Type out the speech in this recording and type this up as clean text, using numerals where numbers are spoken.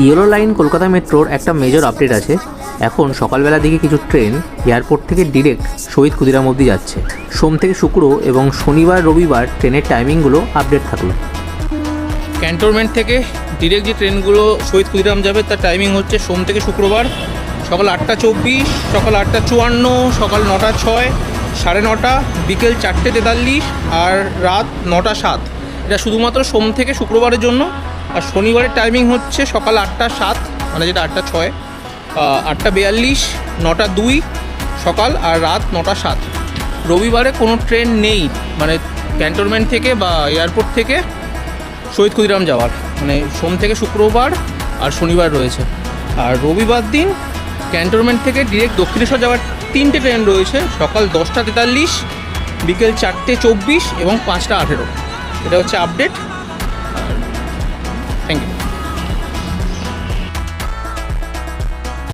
Yellow line Kolkata মেট্রোর একটা major update আছে। এখন সকালবেলা দিকে কিছু ট্রেন এয়ারপোর্ট থেকে ডিরেক্ট শহীদ ক্ষুদিরাম অবধি যাচ্ছে। সোম থেকে শুক্র এবং শনিবার রবিবার ট্রেনের টাইমিংগুলো আপডেট থাকলো। ক্যান্টনমেন্ট থেকে ডিরেক্ট যে ট্রেনগুলো শহীদ ক্ষুদিরাম যাবে তার টাইমিং হচ্ছে সোম থেকে শুক্রবার সকাল 8:24, সকাল 8:54, সকাল 9:06, 9:30, বিকেল 4:43 আর রাত 9:07। এটা শুধুমাত্র সোম থেকে শুক্রবারের জন্য। আর শনিবারের টাইমিং হচ্ছে সকাল 8:07, মানে যেটা 8:06, 8:42, 9:02 সকাল আর রাত 9:07। রবিবারে কোনো ট্রেন নেই, মানে ক্যান্টনমেন্ট থেকে বা এয়ারপোর্ট থেকে শহীদ ক্ষুদিরাম যাওয়ার, মানে সোম থেকে শুক্রবার আর শনিবার রয়েছে। আর রবিবার দিন ক্যান্টনমেন্ট থেকে ডিরেক্ট দক্ষিণেশ্বর যাওয়ার 3টে ট্রেন রয়েছে, সকাল 10:43, বিকেল 4:24 এবং 5:18। এটা হচ্ছে আপডেট।